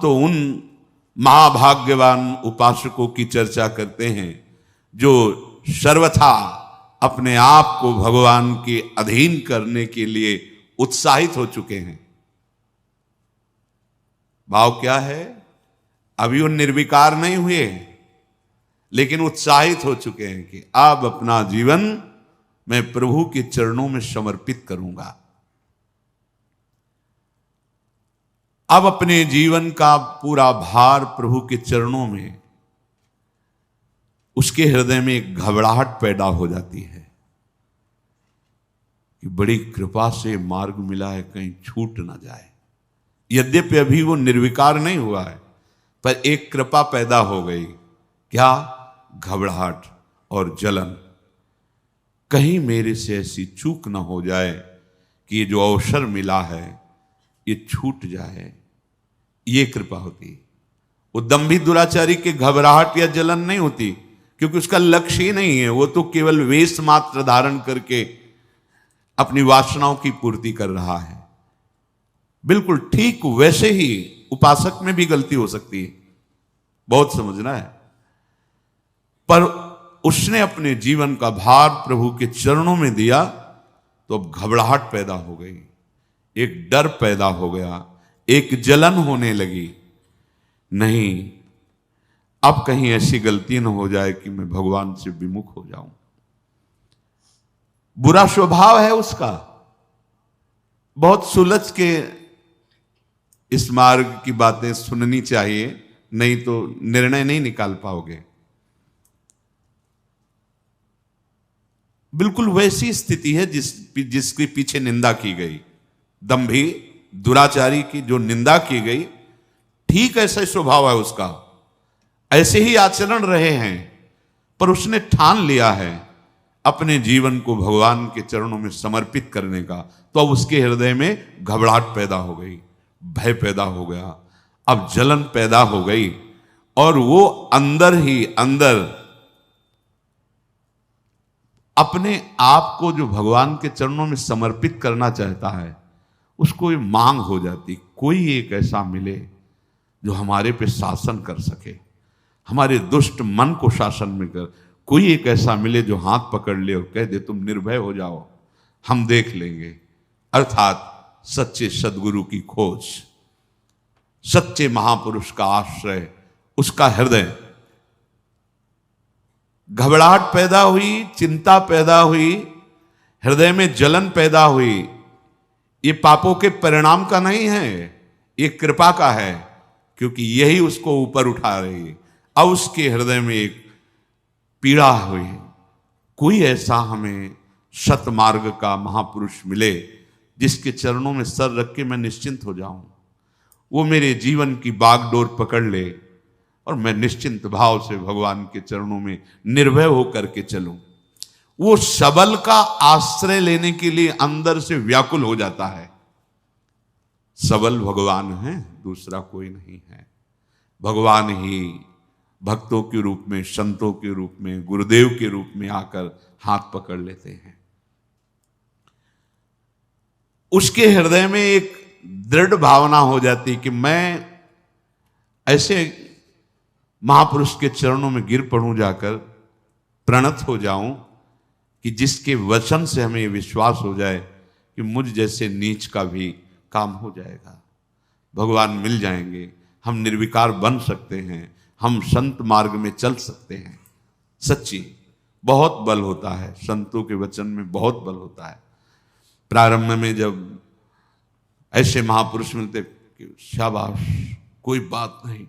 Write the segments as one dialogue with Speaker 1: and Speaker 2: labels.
Speaker 1: तो उन महाभाग्यवान उपासकों की चर्चा करते हैं जो सर्वथा अपने आप को भगवान के अधीन करने के लिए उत्साहित हो चुके हैं। भाव क्या है? अभी वो निर्विकार नहीं हुए, लेकिन उत्साहित हो चुके हैं कि अब अपना जीवन मैं प्रभु के चरणों में समर्पित करूंगा। अब अपने जीवन का पूरा भार प्रभु के चरणों में, उसके हृदय में एक घबराहट पैदा हो जाती है कि बड़ी कृपा से मार्ग मिला है, कहीं छूट ना जाए। यद्यपि अभी वो निर्विकार नहीं हुआ है, पर एक कृपा पैदा हो गई। क्या? घबराहट और जलन। कहीं मेरे से ऐसी चूक ना हो जाए कि ये जो अवसर मिला है ये छूट जाए। ये कृपा होती। वो दंभी दुराचारी के घबराहट या जलन नहीं होती, क्योंकि उसका लक्ष्य ही नहीं है। वो तो केवल वेश मात्र धारण करके अपनी वासनाओं की पूर्ति कर रहा है। बिल्कुल ठीक वैसे ही उपासक में भी गलती हो सकती है, बहुत समझना है। पर उसने अपने जीवन का भार प्रभु के चरणों में दिया तो अब घबराहट पैदा हो गई, एक डर पैदा हो गया, एक जलन होने लगी। नहीं, अब कहीं ऐसी गलती न हो जाए कि मैं भगवान से विमुख हो जाऊं। बुरा स्वभाव है उसका। बहुत सुलझ के इस मार्ग की बातें सुननी चाहिए, नहीं तो निर्णय नहीं निकाल पाओगे। बिल्कुल वैसी स्थिति है जिसके पीछे निंदा की गई। दंभी दुराचारी की जो निंदा की गई, ठीक ऐसा ही स्वभाव है उसका, ऐसे ही आचरण रहे हैं, पर उसने ठान लिया है अपने जीवन को भगवान के चरणों में समर्पित करने का। तो अब उसके हृदय में घबराहट पैदा हो गई, भय पैदा हो गया, अब जलन पैदा हो गई, और वो अंदर ही अंदर अपने आप को जो भगवान के चरणों में समर्पित करना चाहता है, उसको ये मांग हो जाती, कोई एक ऐसा मिले जो हमारे पे शासन कर सके, हमारे दुष्ट मन को शासन में कर। कोई एक ऐसा मिले जो हाथ पकड़ ले और कह दे तुम निर्भय हो जाओ, हम देख लेंगे। अर्थात सच्चे सद्गुरु की खोज, सच्चे महापुरुष का आश्रय, उसका हृदय। घबराहट पैदा हुई, चिंता पैदा हुई, हृदय में जलन पैदा हुई। ये पापों के परिणाम का नहीं है, ये कृपा का है, क्योंकि यही उसको ऊपर उठा रही है। अब उसके हृदय में एक पीड़ा हुई, कोई ऐसा हमें सतमार्ग का महापुरुष मिले जिसके चरणों में सर रख के मैं निश्चिंत हो जाऊं, वो मेरे जीवन की बागडोर पकड़ ले और मैं निश्चिंत भाव से भगवान के चरणों में निर्भय होकर के चलूं। वो सबल का आश्रय लेने के लिए अंदर से व्याकुल हो जाता है। सबल भगवान है, दूसरा कोई नहीं है। भगवान ही भक्तों के रूप में, संतों के रूप में, गुरुदेव के रूप में आकर हाथ पकड़ लेते हैं। उसके हृदय में एक दृढ़ भावना हो जाती कि मैं ऐसे महापुरुष के चरणों में गिर पड़ूं, जाकर प्रणत हो जाऊं, कि जिसके वचन से हमें विश्वास हो जाए कि मुझ जैसे नीच का भी काम हो जाएगा, भगवान मिल जाएंगे, हम निर्विकार बन सकते हैं, हम संत मार्ग में चल सकते हैं। सच्ची बहुत बल होता है, संतों के वचन में बहुत बल होता है। प्रारंभ में जब ऐसे महापुरुष मिलते कि शाबाश, कोई बात नहीं,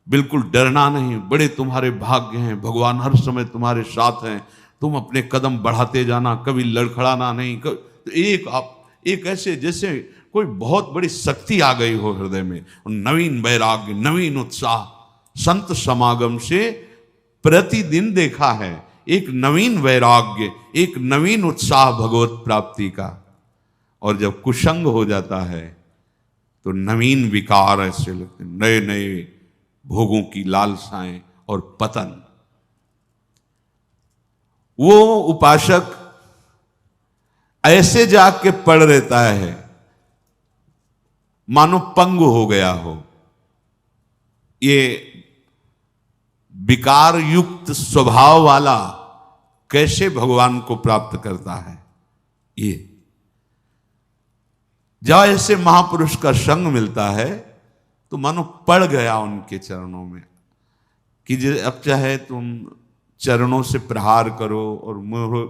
Speaker 1: बिल्कुल डरना नहीं, बड़े तुम्हारे भाग्य हैं, भगवान हर समय तुम्हारे साथ हैं, तुम अपने कदम बढ़ाते जाना, कभी लड़खड़ाना नहीं। एक ऐसे जैसे कोई बहुत बड़ी शक्ति आ गई हो हृदय में, नवीन वैराग्य, नवीन उत्साह। संत समागम से प्रतिदिन देखा है एक नवीन वैराग्य, एक नवीन उत्साह भगवत प्राप्ति का। और जब कुसंग हो जाता है तो नवीन विकार ऐसे लगते, नए नए भोगों की लालसाएं और पतन। वो उपासक ऐसे जाग के पड़ रहता है मानो पंगु हो गया हो, ये विकार युक्त स्वभाव वाला कैसे भगवान को प्राप्त करता है। ये जब ऐसे महापुरुष का संग मिलता है तो मानो पड़ गया उनके चरणों में कि अब चाहे तुम चरणों से प्रहार करो और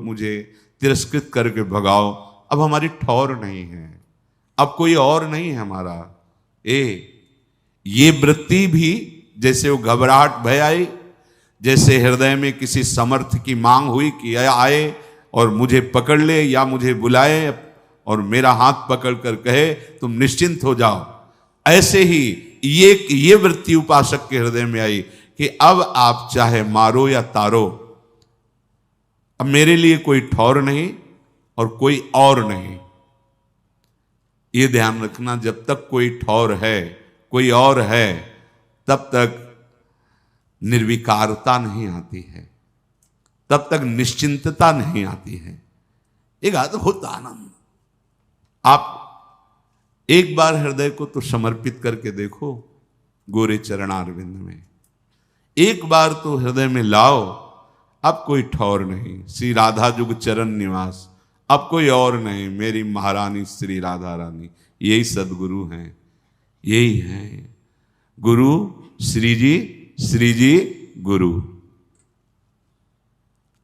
Speaker 1: मुझे तिरस्कृत करके भगाओ, अब हमारी ठौर नहीं है, अब कोई और नहीं है हमारा। ये वृत्ति भी जैसे वो घबराहट भय आई, जैसे हृदय में किसी समर्थ की मांग हुई कि आए और मुझे पकड़ ले या मुझे बुलाए और मेरा हाथ पकड़ कर कहे तुम निश्चिंत हो जाओ, ऐसे ही ये वृत्ति उपासक के हृदय में आई कि अब आप चाहे मारो या तारो, अब मेरे लिए कोई ठौर नहीं और कोई और नहीं। ये ध्यान रखना, जब तक कोई ठौर है, कोई और है, तब तक निर्विकारता नहीं आती है, तब तक निश्चिंतता नहीं आती है, एक अद्भुत आनंद। आप एक बार हृदय को तो समर्पित करके देखो गोरे चरणारविंद में, एक बार तो हृदय में लाओ, अब कोई ठौर नहीं, श्री राधा जुग चरण निवास, अब कोई और नहीं, मेरी महारानी श्री राधा रानी, यही सदगुरु हैं, यही हैं गुरु, श्री जी गुरु।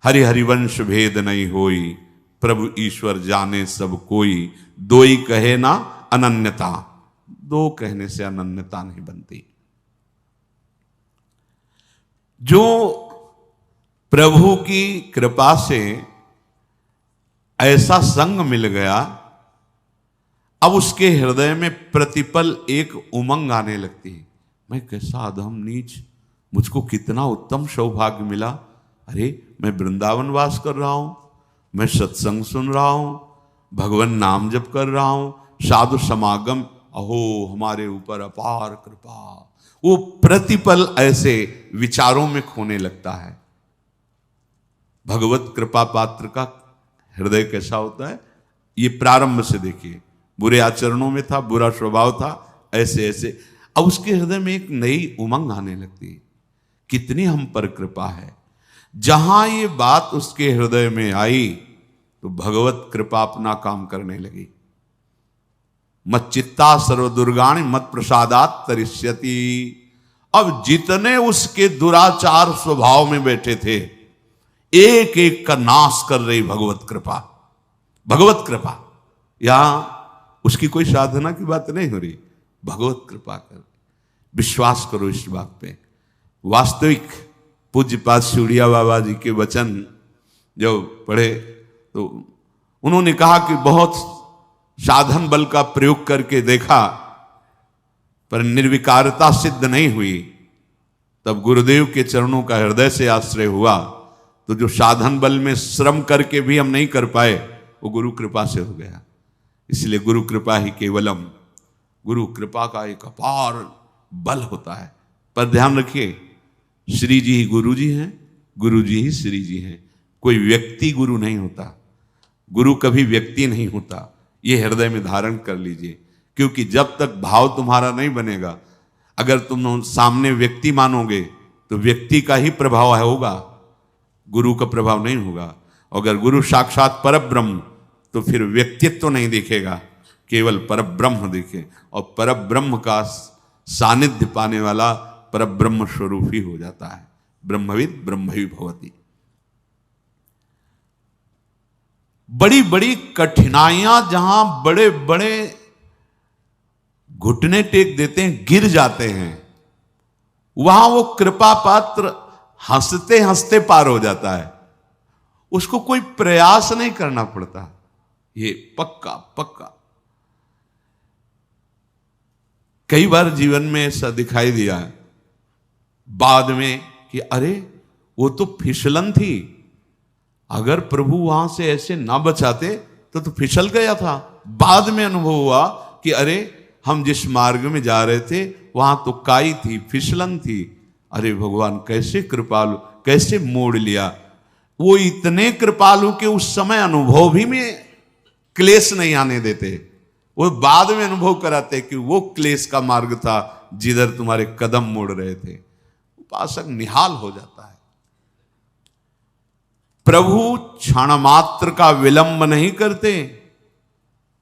Speaker 1: हरि हरिवंश भेद नहीं होई, प्रभु ईश्वर जाने सब कोई, दोई कहे ना अनन्यता, दो कहने से अनन्यता नहीं बनती। जो प्रभु की कृपा से ऐसा संग मिल गया, अब उसके हृदय में प्रतिपल एक उमंग आने लगती है, मैं कैसा अधम नीच, मुझको कितना उत्तम सौभाग्य मिला, अरे मैं वृंदावन वास कर रहा हूं, मैं सत्संग सुन रहा हूं, भगवान नाम जप कर रहा हूं, साधु समागम, अहो हमारे ऊपर अपार कृपा। वो प्रतिपल ऐसे विचारों में खोने लगता है। भगवत कृपा पात्र का हृदय कैसा होता है, ये प्रारंभ से देखिए, बुरे आचरणों में था, बुरा स्वभाव था, ऐसे ऐसे, अब उसके हृदय में एक नई उमंग आने लगती है, कितनी हम पर कृपा है। जहां ये बात उसके हृदय में आई तो भगवत कृपा अपना काम करने लगी। मत चित्ता सर्वदुर्गाणि मत प्रसादात तरिष्यति। अब जितने उसके दुराचार स्वभाव में बैठे थे, एक एक का नाश कर रही भगवत कृपा। भगवत कृपा, यहां उसकी कोई साधना की बात नहीं हो रही, भगवत कृपा कर, विश्वास करो इस बात पे। वास्तविक पूज्यपाद शिवड़िया बाबा जी के वचन जब पढ़े तो उन्होंने कहा कि बहुत साधन बल का प्रयोग करके देखा पर निर्विकारता सिद्ध नहीं हुई, तब गुरुदेव के चरणों का हृदय से आश्रय हुआ, तो जो साधन बल में श्रम करके भी हम नहीं कर पाए वो गुरु कृपा से हो गया। इसलिए गुरु कृपा ही केवलम, गुरु कृपा का एक अपार बल होता है। पर ध्यान रखिए, श्री जी ही गुरु जी हैं, गुरु जी ही श्री जी हैं, कोई व्यक्ति गुरु नहीं होता, गुरु कभी व्यक्ति नहीं होता, ये हृदय में धारण कर लीजिए। क्योंकि जब तक भाव तुम्हारा नहीं बनेगा, अगर तुम सामने व्यक्ति मानोगे तो व्यक्ति का ही प्रभाव होगा, गुरु का प्रभाव नहीं होगा। अगर गुरु साक्षात परब्रह्म तो फिर व्यक्तित्व नहीं दिखेगा, केवल परब्रह्म दिखे, और परब्रह्म का सानिध्य पाने वाला परब्रह्म स्वरूप ही हो जाता है। ब्रह्मविद ब्रह्मवि भवति। बड़ी बड़ी कठिनाइयां, जहां बड़े बड़े घुटने टेक देते हैं, गिर जाते हैं, वहां वो कृपा पात्र हंसते हंसते पार हो जाता है, उसको कोई प्रयास नहीं करना पड़ता। ये पक्का पक्का कई बार जीवन में ऐसा दिखाई दिया है बाद में कि अरे वो तो फिसलन थी, अगर प्रभु वहां से ऐसे ना बचाते तो फिसल गया था। बाद में अनुभव हुआ कि अरे हम जिस मार्ग में जा रहे थे वहां तो काई थी, फिसलन थी, अरे भगवान कैसे कृपालु, कैसे मोड़ लिया। वो इतने कृपालु के उस समय अनुभव भी में क्लेश नहीं आने देते, वो बाद में अनुभव कराते कि वो क्लेश का मार्ग था जिधर तुम्हारे कदम मुड़ रहे थे। उपासक निहाल हो जाता है। प्रभु क्षण मात्र का विलंब नहीं करते।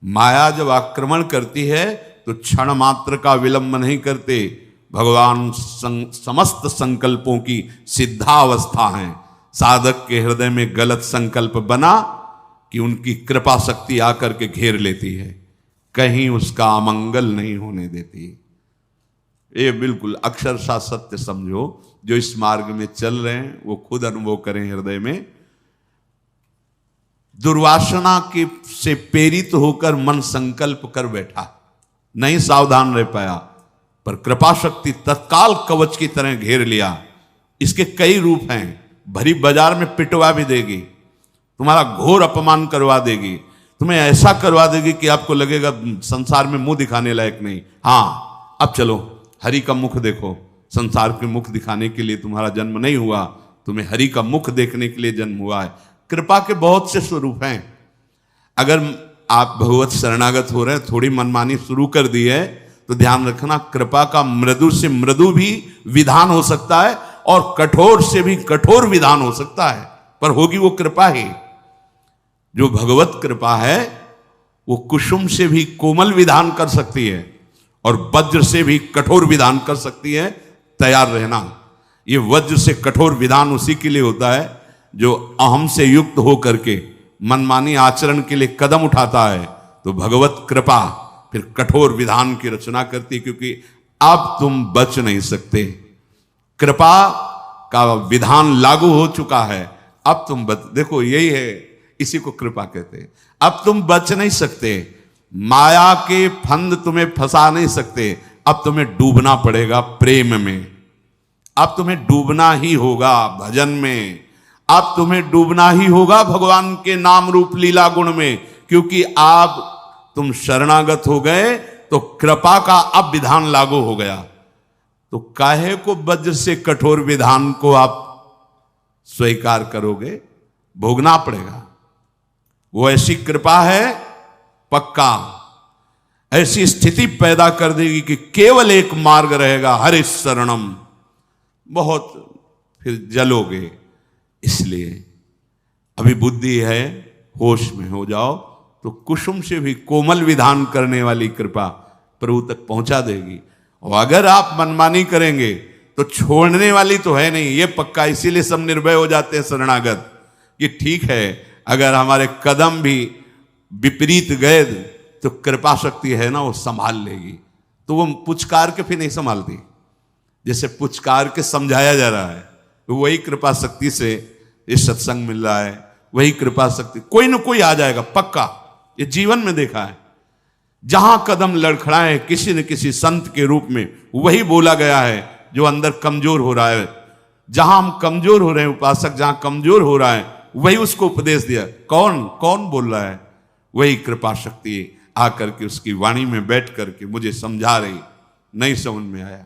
Speaker 1: माया जब आक्रमण करती है तो क्षण मात्र का विलंब नहीं करते। भगवान समस्त संकल्पों की सिद्धावस्था है। साधक के हृदय में गलत संकल्प बना कि उनकी कृपा शक्ति आकर के घेर लेती है, कहीं उसका अमंगल नहीं होने देती। ये बिल्कुल अक्षरशः सत्य समझो। जो इस मार्ग में चल रहे हैं वो खुद अनुभव करें हृदय में। दुर्वासना के से प्रेरित होकर मन संकल्प कर बैठा, नहीं सावधान रह पाया, पर कृपा शक्ति तत्काल कवच की तरह घेर लिया। इसके कई रूप हैं। भरी बाजार में पिटवा भी देगी, तुम्हारा घोर अपमान करवा देगी, तुम्हें ऐसा करवा देगी कि आपको लगेगा संसार में मुंह दिखाने लायक नहीं। हाँ, अब चलो हरि का मुख देखो। संसार के मुख दिखाने के लिए तुम्हारा जन्म नहीं हुआ, तुम्हें हरि का मुख देखने के लिए जन्म हुआ है। कृपा के बहुत से स्वरूप हैं। अगर आप भगवत शरणागत हो रहे हैं, थोड़ी मनमानी शुरू कर दी है, तो ध्यान रखना कृपा का मृदु से मृदु भी विधान हो सकता है और कठोर से भी कठोर विधान हो सकता है, पर होगी वो कृपा ही। जो भगवत कृपा है वो कुसुम से भी कोमल विधान कर सकती है और वज्र से भी कठोर विधान कर सकती है। तैयार रहना। ये वज्र से कठोर विधान उसी के लिए होता है जो अहम से युक्त होकर के मनमानी आचरण के लिए कदम उठाता है। तो भगवत कृपा फिर कठोर विधान की रचना करती, क्योंकि अब तुम बच नहीं सकते। कृपा का विधान लागू हो चुका है, अब तुम देखो यही है, इसी को कृपा कहते हैं। अब तुम बच नहीं सकते, माया के फंद तुम्हें फंसा नहीं सकते। अब तुम्हें डूबना पड़ेगा प्रेम में, अब तुम्हें डूबना ही होगा भजन में, अब तुम्हें डूबना ही होगा भगवान के नाम रूप लीला गुण में, क्योंकि आप तुम शरणागत हो गए तो कृपा का अब विधान लागू हो गया। तो काहे को वज्र से कठोर विधान को आप स्वीकार करोगे? भोगना पड़ेगा। वो ऐसी कृपा है पक्का, ऐसी स्थिति पैदा कर देगी कि केवल एक मार्ग रहेगा, हरि शरणम। बहुत फिर जलोगे। इसलिए अभी बुद्धि है, होश में हो जाओ तो कुसुम से भी कोमल विधान करने वाली कृपा प्रभु तक पहुंचा देगी। और अगर आप मनमानी करेंगे तो छोड़ने वाली तो है नहीं, ये पक्का। इसीलिए सब निर्भय हो जाते हैं शरणागत कि ठीक है, अगर हमारे कदम भी विपरीत गए तो कृपा शक्ति है ना, वो संभाल लेगी। तो वो पुचकार के फिर नहीं संभालती, जैसे पुचकार के समझाया जा रहा है, तो वही कृपा शक्ति से ये सत्संग मिल रहा है। वही कृपा शक्ति कोई ना कोई आ जाएगा पक्का। ये जीवन में देखा है, जहां कदम लड़खड़ाए किसी न किसी संत के रूप में वही बोला गया है जो अंदर कमजोर हो रहा है। जहां हम कमजोर हो रहे हैं, उपासक जहां कमजोर हो रहा है, वही उसको उपदेश दिया। कौन कौन बोल रहा है? वही कृपा शक्ति आकर के उसकी वाणी में बैठ करके मुझे समझा रही। नहीं समझ में आया,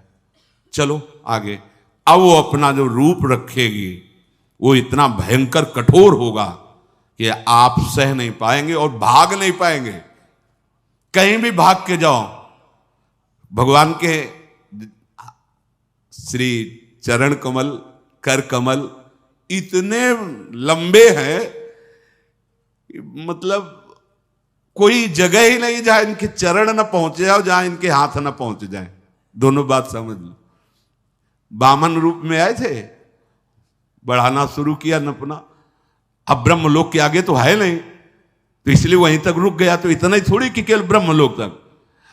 Speaker 1: चलो आगे। अब वो अपना जो रूप रखेगी वो इतना भयंकर कठोर होगा कि आप सह नहीं पाएंगे और भाग नहीं पाएंगे। कहीं भी भाग के जाओ, भगवान के श्री चरण कमल, कर कमल इतने लंबे हैं, मतलब कोई जगह ही नहीं जहां इनके चरण न पहुंच जाए, जहां इनके हाथ न पहुंच जाए। दोनों बात समझ लो। वामन रूप में आए थे, बढ़ाना शुरू किया नपना। अब ब्रह्मलोक के आगे तो है नहीं, तो इसलिए वहीं तक रुक गया। तो इतना ही थोड़ी कि केवल ब्रह्मलोक तक,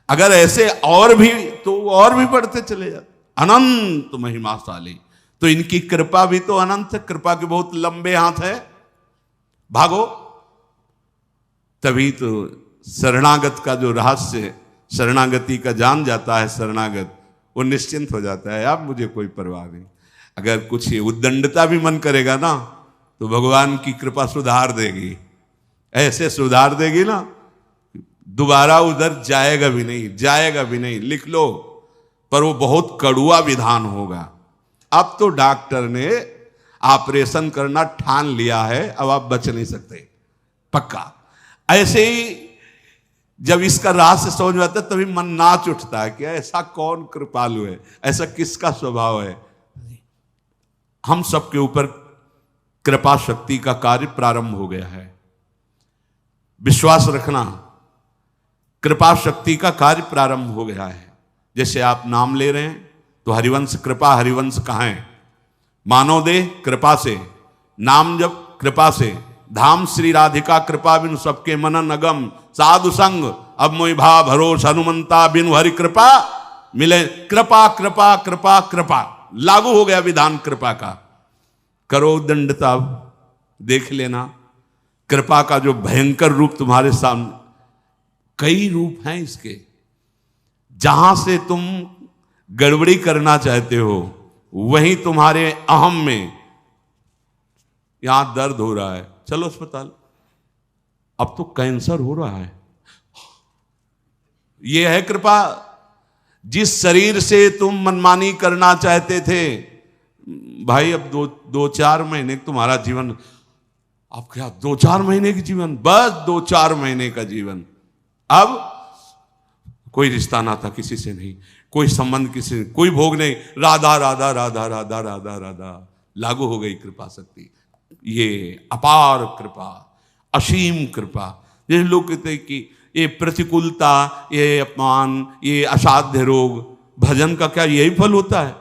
Speaker 1: अगर ऐसे और भी तो और भी बढ़ते चले जाते। अनंत महिमाशाली, तो इनकी कृपा भी तो अनंत है। कृपा के बहुत लंबे हाथ है। भागो। तभी तो शरणागत का जो रहस्य, शरणागति का जान जाता है शरणागत, वो निश्चिंत हो जाता है। अब मुझे कोई परवाह नहीं। अगर कुछ उद्दंडता भी मन करेगा ना, तो भगवान की कृपा सुधार देगी, ऐसे सुधार देगी ना, दोबारा उधर जाएगा भी नहीं, जाएगा भी नहीं। लिख लो, पर वो बहुत कड़ुआ विधान होगा। अब तो डॉक्टर ने ऑपरेशन करना ठान लिया है, अब आप बच नहीं सकते, पक्का। ऐसे ही जब इसका रहस्य समझ में आता है तभी मन नाच उठता है कि ऐसा कौन कृपालु है, ऐसा किसका स्वभाव है। हम सबके ऊपर कृपा शक्ति का कार्य प्रारंभ हो गया है। विश्वास रखना, कृपा शक्ति का कार्य प्रारंभ हो गया है। जैसे आप नाम ले रहे हैं तो हरिवंश कृपा, हरिवंश कहाँ है? मानव देह कृपा से, नाम जब कृपा से, धाम श्री राधिका कृपा बिनु सबके मनन अगम, साधु संग अब मोहि भाव भरोस हनुमंता बिनु हरि कृपा मिले। कृपा कृपा कृपा कृपा लागू हो गया विधान कृपा का। करो दंडता, देख लेना कृपा का जो भयंकर रूप तुम्हारे सामने, कई रूप हैं इसके। जहां से तुम गड़बड़ी करना चाहते हो वहीं तुम्हारे अहम में, यहां दर्द हो रहा है, चलो अस्पताल, अब तो कैंसर हो रहा है। यह है कृपा। जिस शरीर से तुम मनमानी करना चाहते थे, भाई अब दो चार महीने तुम्हारा जीवन, अब क्या 2-4 महीने की जीवन, बस 2-4 महीने का जीवन। अब कोई रिश्ता नाता किसी से नहीं, कोई संबंध किसी से, कोई भोग नहीं, राधा राधा राधा राधा राधा राधा। लागू हो गई कृपा शक्ति। ये अपार कृपा, असीम कृपा। ये लोग कहते हैं कि ये प्रतिकूलता, ये अपमान, ये असाध्य रोग, भजन का क्या यही फल होता है?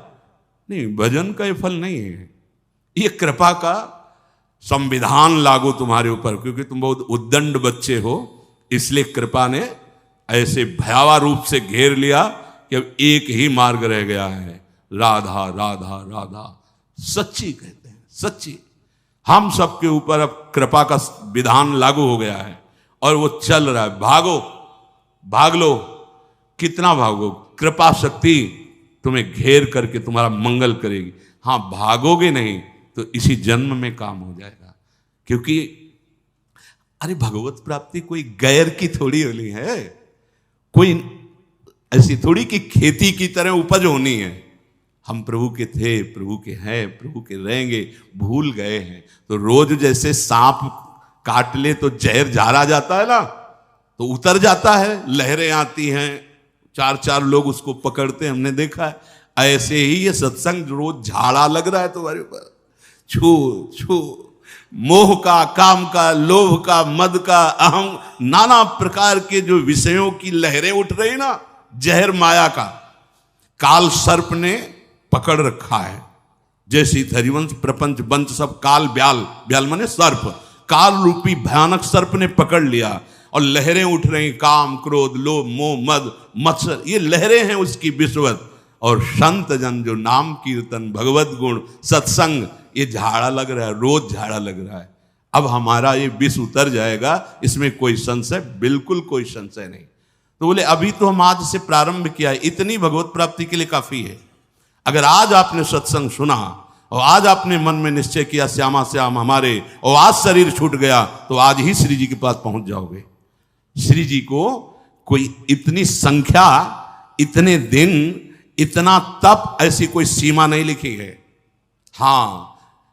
Speaker 1: नहीं, भजन का ये फल नहीं है। ये कृपा का संविधान लागू तुम्हारे ऊपर, क्योंकि तुम बहुत उद्दंड बच्चे हो, इसलिए कृपा ने ऐसे भयावह रूप से घेर लिया कि अब एक ही मार्ग रह गया है, राधा राधा राधा। सच्ची कहते हैं, सच्ची। हम सबके ऊपर अब कृपा का विधान लागू हो गया है और वो चल रहा है। भागो, भाग लो, कितना भागो, कृपा शक्ति तुम्हें घेर करके तुम्हारा मंगल करेगी। हाँ, भागोगे नहीं तो इसी जन्म में काम हो जाएगा। क्योंकि अरे भगवत प्राप्ति कोई गैर की थोड़ी होनी है, कोई ऐसी थोड़ी कि खेती की तरह उपज होनी है। हम प्रभु के थे, प्रभु के हैं, प्रभु के रहेंगे, भूल गए हैं। तो रोज जैसे सांप काट ले तो जहर झाड़ा जाता है ना, तो उतर जाता है, लहरें आती हैं, 4-4 लोग उसको पकड़ते हैं, हमने देखा है। ऐसे ही ये सत्संग रोज झाड़ा लग रहा है तुम्हारे ऊपर, छू छू, मोह का, काम का, लोभ का, मद का, अहम, नाना प्रकार के जो विषयों की लहरें उठ रही ना, जहर माया का काल सर्प ने पकड़ रखा है। जैसे हरिवंश प्रपंच वंश सब काल, ब्याल, ब्याल माने सर्प, काल रूपी भयानक सर्प ने पकड़ लिया और लहरें उठ रही, काम, क्रोध, लोभ, मोह, मद, मत्सर, ये लहरें हैं उसकी विश्वत। और संत जन जो नाम कीर्तन, भगवत गुण, सत्संग, ये झाड़ा लग रहा है, रोज झाड़ा लग रहा है। अब हमारा ये विष उतर जाएगा, इसमें कोई संशय, बिल्कुल कोई संशय नहीं। तो बोले अभी तो हम आज से प्रारंभ किया है, इतनी भगवत प्राप्ति के लिए काफी है। अगर आज आपने सत्संग सुना और आज आपने मन में निश्चय किया श्यामा श्याम हमारे, और आज शरीर छूट गया, तो आज ही श्री जी के पास पहुंच जाओगे। श्री जी को कोई इतनी संख्या, इतने दिन, इतना तप, ऐसी कोई सीमा नहीं लिखी है। हाँ,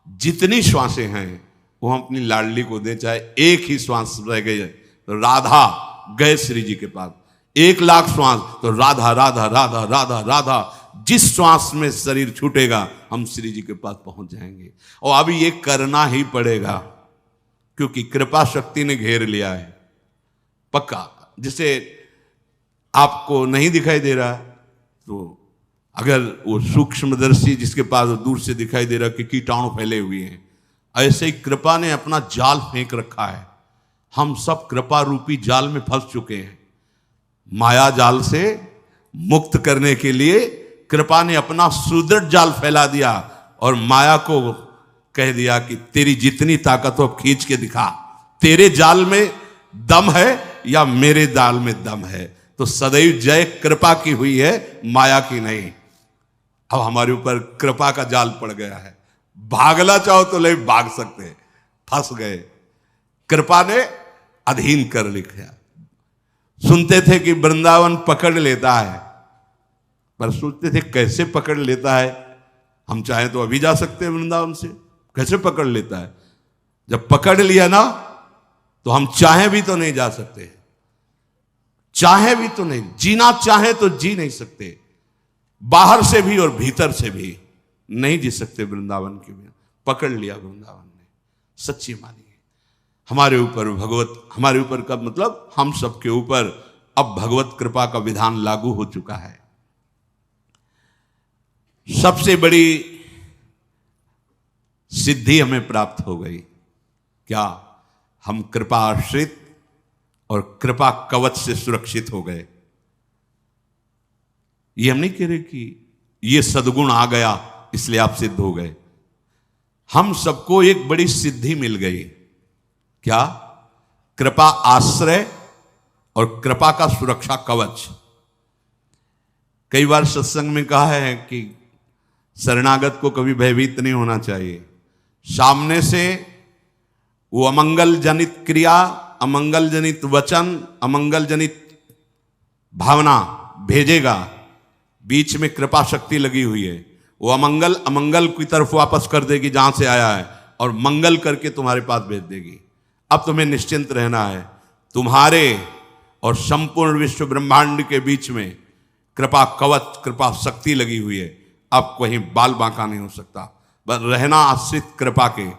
Speaker 1: जितनी श्वासें हैं वो हम अपनी लाडली को दें, चाहे एक ही श्वास रह गई है तो राधा गए श्री जी के पास, 1,00,000 श्वास तो राधा राधा राधा राधा राधा। जिस श्वास में शरीर छूटेगा हम श्री जी के पास पहुंच जाएंगे। और अभी ये करना ही पड़ेगा, क्योंकि कृपा शक्ति ने घेर लिया है पक्का। जिसे आपको नहीं दिखाई दे रहा तो अगर वो सूक्ष्मदर्शी जिसके पास दूर से दिखाई दे रहा कि कीटाणु फैले हुए हैं, ऐसे ही कृपा ने अपना जाल फेंक रखा है। हम सब कृपा रूपी जाल में फंस चुके हैं। माया जाल से मुक्त करने के लिए कृपा ने अपना सुदृढ़ जाल फैला दिया और माया को कह दिया कि तेरी जितनी ताकत हो खींच के दिखा, तेरे जाल में दम है या मेरे जाल में दम है। तो सदैव जय कृपा की हुई है, माया की नहीं। अब हमारे ऊपर कृपा का जाल पड़ गया है, भागना चाहो तो ले भाग सकते हैं, फंस गए। कृपा ने अधीन कर लिखा। सुनते थे कि वृंदावन पकड़ लेता है, पर सोचते थे कैसे पकड़ लेता है। हम चाहें तो अभी जा सकते हैं वृंदावन से, कैसे पकड़ लेता है। जब पकड़ लिया ना तो हम चाहें भी तो नहीं जा सकते। चाहे भी तो नहीं, जीना चाहे तो जी नहीं सकते, बाहर से भी और भीतर से भी नहीं जी सकते वृंदावन के बिना। पकड़ लिया वृंदावन ने, सच्ची मानी हमारे ऊपर भगवत, हमारे ऊपर का मतलब हम सबके ऊपर अब भगवत कृपा का विधान लागू हो चुका है। सबसे बड़ी सिद्धि हमें प्राप्त हो गई। क्या? हम कृपा आश्रित और कृपा कवच से सुरक्षित हो गए। ये हम नहीं कह रहे कि ये सद्गुण आ गया इसलिए आप सिद्ध हो गए। हम सबको एक बड़ी सिद्धि मिल गई। क्या? कृपा आश्रय और कृपा का सुरक्षा कवच। कई बार सत्संग में कहा है कि शरणागत को कभी भयभीत नहीं होना चाहिए। सामने से वो अमंगल जनित क्रिया, अमंगल जनित वचन, अमंगल जनित भावना भेजेगा, बीच में कृपा शक्ति लगी हुई है, वो अमंगल की तरफ वापस कर देगी जहां से आया है, और मंगल करके तुम्हारे पास भेज देगी। अब तुम्हें निश्चिंत रहना है, तुम्हारे और संपूर्ण विश्व ब्रह्मांड के बीच में कृपा कवच, कृपा शक्ति लगी हुई है। अब कहीं बाल बांका नहीं हो सकता, बस रहना आश्रित कृपा के।